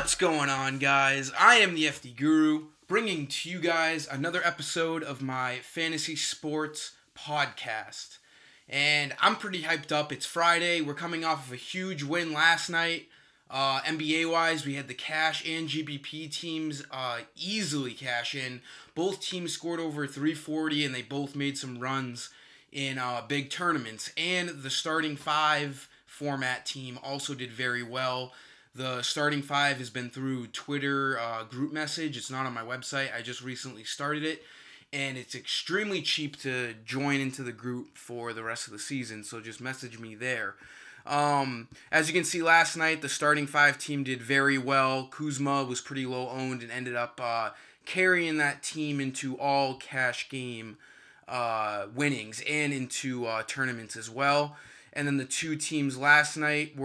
What's going on, guys? I am the FD Guru, bringing to you guys another episode of my fantasy sports podcast. And I'm pretty hyped up. It's Friday. We're coming off of a huge win last night. NBA-wise, we had the cash and GBP teams easily cash in. Both teams scored over 340, and they both made some runs in big tournaments. And the starting five format team also did very well. The starting five has been through Twitter group message. It's not on my website. I just recently started it, and it's extremely cheap to join into the group for the rest of the season, so just message me there. As you can see last night, the starting five team did very well. Kuzma was pretty low owned and ended up carrying that team into all cash game winnings and into tournaments as well. And then the two teams last night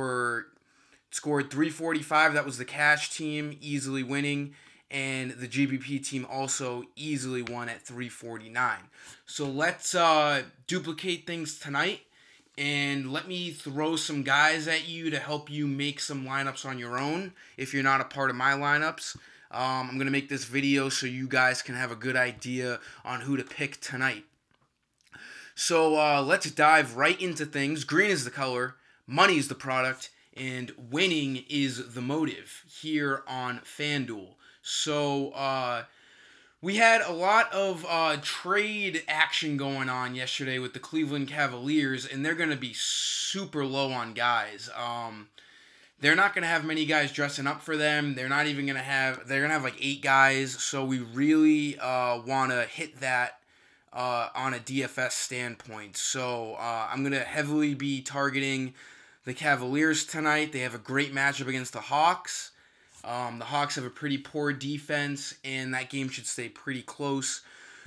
scored 345. That was the cash team, easily winning. And the GBP team also easily won at 349. So let's duplicate things tonight. And let me throw some guys at you to help you make some lineups on your own if you're not a part of my lineups. I'm going to make this video so you guys can have a good idea on who to pick tonight. So let's dive right into things. Green is the color, money is the product, and winning is the motive here on FanDuel. So we had a lot of trade action going on yesterday with the Cleveland Cavaliers, and they're going to be super low on guys. They're not going to have many guys dressing up for them. They're not even going to have, they're going to have like 8 guys. So we really want to hit that on a DFS standpoint. So I'm going to heavily be targeting the Cavaliers tonight. They have a great matchup against the Hawks. The Hawks have a pretty poor defense, and that game should stay pretty close.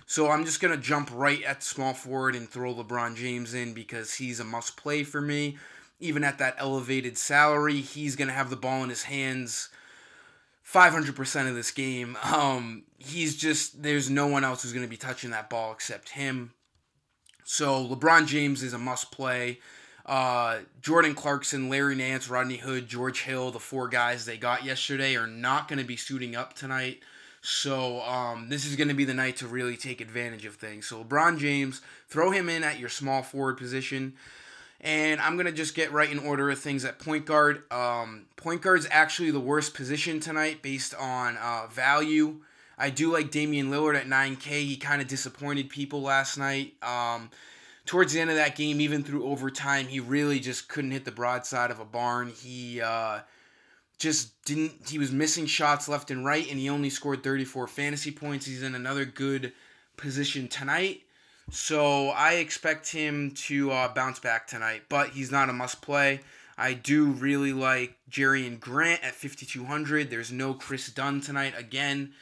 So I'm just going to jump right at small forward and throw LeBron James in because he's a must-play for me. Even at that elevated salary, he's going to have the ball in his hands 500% of this game. There's no one else who's going to be touching that ball except him. So LeBron James is a must-play. Jordan Clarkson, Larry Nance, Rodney Hood, George Hill, the 4 guys they got yesterday are not going to be suiting up tonight. So this is going to be the night to really take advantage of things. So LeBron James, throw him in at your small forward position. And I'm going to just get right in order of things at point guard. Point guard is actually the worst position tonight based on value. I do like Damian Lillard at 9K. He kind of disappointed people last night. Towards the end of that game, even through overtime, he really just couldn't hit the broadside of a barn. He he was missing shots left and right, and he only scored 34 fantasy points. He's in another good position tonight. So I expect him to bounce back tonight, but he's not a must-play. I do really like Jerian Grant at 5,200. There's no Chris Dunn tonight again.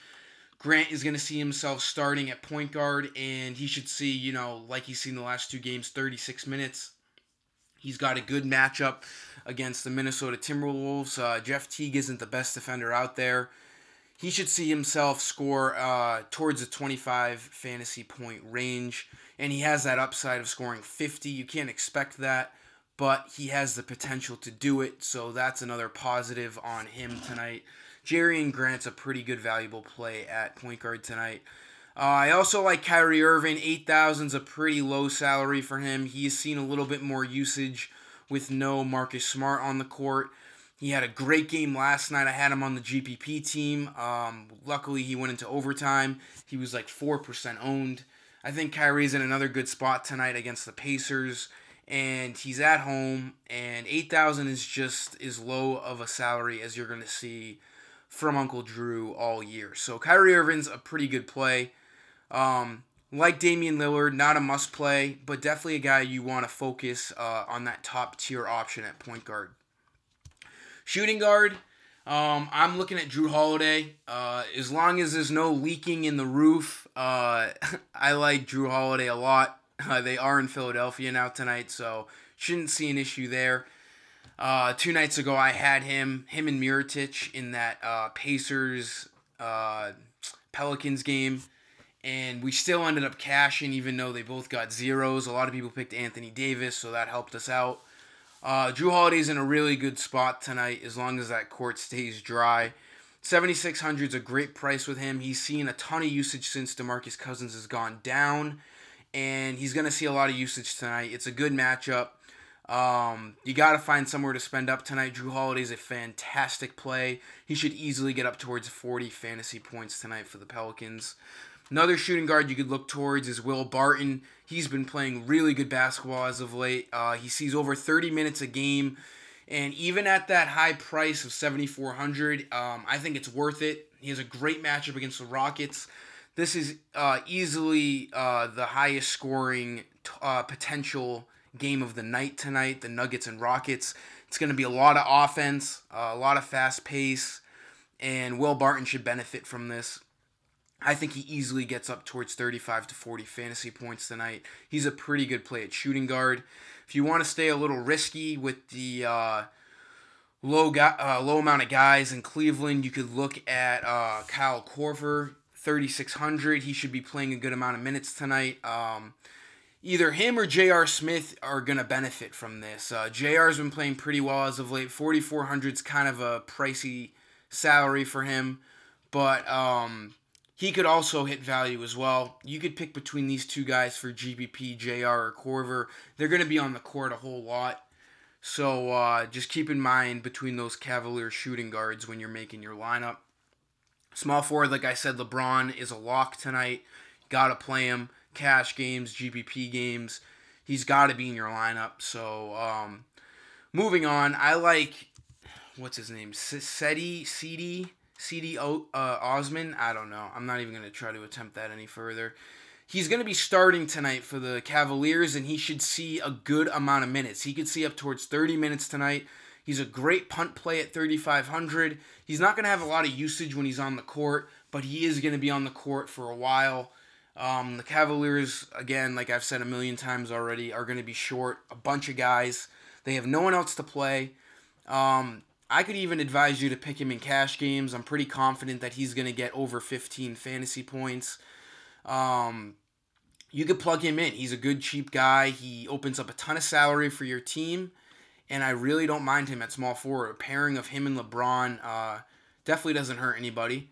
Grant is going to see himself starting at point guard, and he should see, like he's seen the last 2 games, 36 minutes. He's got a good matchup against the Minnesota Timberwolves. Jeff Teague isn't the best defender out there. He should see himself score towards a 25 fantasy point range, and he has that upside of scoring 50. You can't expect that, but he has the potential to do it, so that's another positive on him tonight. Jerian Grant's a pretty good valuable play at point guard tonight. I also like Kyrie Irving. 8,000 is a pretty low salary for him. He's seen a little bit more usage with no Marcus Smart on the court. He had a great game last night. I had him on the GPP team. Luckily, he went into overtime. He was like 4% owned. I think Kyrie's in another good spot tonight against the Pacers. And he's at home. And 8,000 is just as low of a salary as you're going to see from Uncle Drew all year. So Kyrie Irving's a pretty good play. Like Damian Lillard, not a must play, but definitely a guy you want to focus on that top tier option at point guard. Shooting guard, I'm looking at Drew Holiday. As long as there's no leaking in the roof, I like Drew Holiday a lot. They are in Philadelphia now tonight, so shouldn't see an issue there. 2 nights ago, I had him and Mirotic in that Pacers Pelicans game, and we still ended up cashing even though they both got zeros. A lot of people picked Anthony Davis, so that helped us out. Drew Holiday's in a really good spot tonight as long as that court stays dry. $7,600 is a great price with him. He's seen a ton of usage since DeMarcus Cousins has gone down, and he's going to see a lot of usage tonight. It's a good matchup. You got to find somewhere to spend up tonight. Jrue Holiday's a fantastic play. He should easily get up towards 40 fantasy points tonight for the Pelicans. Another shooting guard you could look towards is Will Barton. He's been playing really good basketball as of late. He sees over 30 minutes a game. And even at that high price of $7,400, I think it's worth it. He has a great matchup against the Rockets. This is easily the highest scoring potential game of the night tonight, the Nuggets and Rockets. It's going to be a lot of offense, a lot of fast pace, and Will Barton should benefit from this. I think he easily gets up towards 35 to 40 fantasy points tonight. He's a pretty good play at shooting guard. If you want to stay a little risky with the low amount of guys in Cleveland, you could look at Kyle Korver, 3,600. He should be playing a good amount of minutes tonight. Either him or J.R. Smith are going to benefit from this. J.R.'s been playing pretty well as of late. 4,400 is kind of a pricey salary for him, but he could also hit value as well. You could pick between these two guys for GPP, JR, or Korver. They're going to be on the court a whole lot. So just keep in mind between those Cavalier shooting guards when you're making your lineup. Small forward, like I said, LeBron is a lock tonight. Got to play him. Cash games, GPP games. He's got to be in your lineup. So moving on, I like, what's his name? CD Osman. I don't know. I'm not even going to try to attempt that any further. He's going to be starting tonight for the Cavaliers, and he should see a good amount of minutes. He could see up towards 30 minutes tonight. He's a great punt play at 3,500. He's not going to have a lot of usage when he's on the court, but he is going to be on the court for a while. The Cavaliers, again, like I've said a million times already, are going to be short a bunch of guys. They have no one else to play. I could even advise you to pick him in cash games. I'm pretty confident that he's going to get over 15 fantasy points. You could plug him in. He's a good, cheap guy. He opens up a ton of salary for your team, and I really don't mind him at small forward. A pairing of him and LeBron definitely doesn't hurt anybody.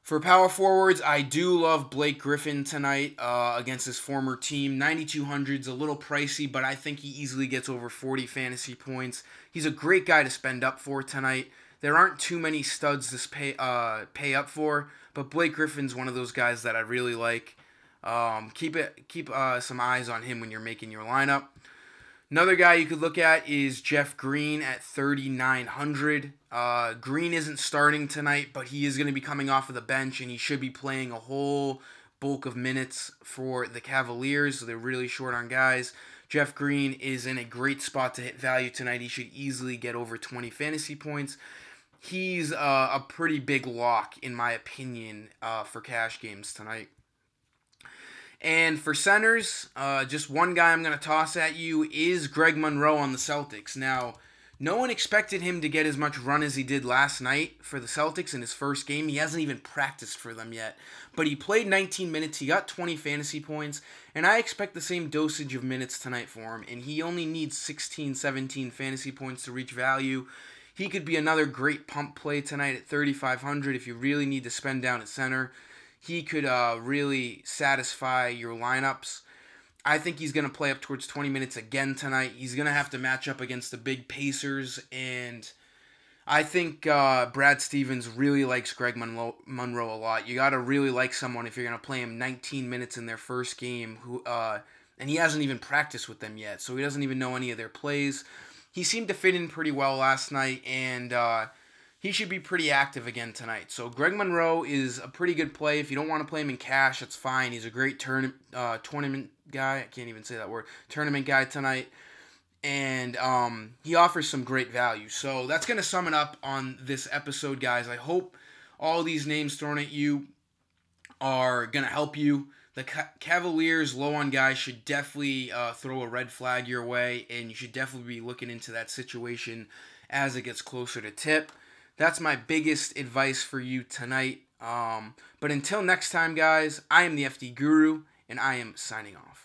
For power forwards, I do love Blake Griffin tonight against his former team. 9,200 is a little pricey, but I think he easily gets over 40 fantasy points. He's a great guy to spend up for tonight. There aren't too many studs to pay up for, but Blake Griffin's one of those guys that I really like. Keep some eyes on him when you're making your lineup. Another guy you could look at is Jeff Green at 3,900. Green isn't starting tonight, but he is going to be coming off of the bench, and he should be playing a whole bulk of minutes for the Cavaliers, so they're really short on guys. Jeff Green is in a great spot to hit value tonight. He should easily get over 20 fantasy points. He's a pretty big lock, in my opinion, for cash games tonight. And for centers, just one guy I'm going to toss at you is Greg Monroe on the Celtics. Now, no one expected him to get as much run as he did last night for the Celtics in his first game. He hasn't even practiced for them yet. But he played 19 minutes. He got 20 fantasy points. And I expect the same dosage of minutes tonight for him. And he only needs 16, 17 fantasy points to reach value. He could be another great pump play tonight at 3,500 if you really need to spend down at center. He could really satisfy your lineups. I think he's going to play up towards 20 minutes again tonight. He's going to have to match up against the big Pacers, and I think Brad Stevens really likes Greg Monroe a lot. You got to really like someone if you're going to play him 19 minutes in their first game, and he hasn't even practiced with them yet, so he doesn't even know any of their plays. He seemed to fit in pretty well last night, and he should be pretty active again tonight. So Greg Monroe is a pretty good play. If you don't want to play him in cash, that's fine. He's a great tournament guy. I can't even say that word. Tournament guy tonight. And he offers some great value. So that's going to sum it up on this episode, guys. I hope all these names thrown at you are going to help you. The Cavaliers low on guys should definitely throw a red flag your way. And you should definitely be looking into that situation as it gets closer to tip. That's my biggest advice for you tonight. But until next time, guys, I am the FD Guru, and I am signing off.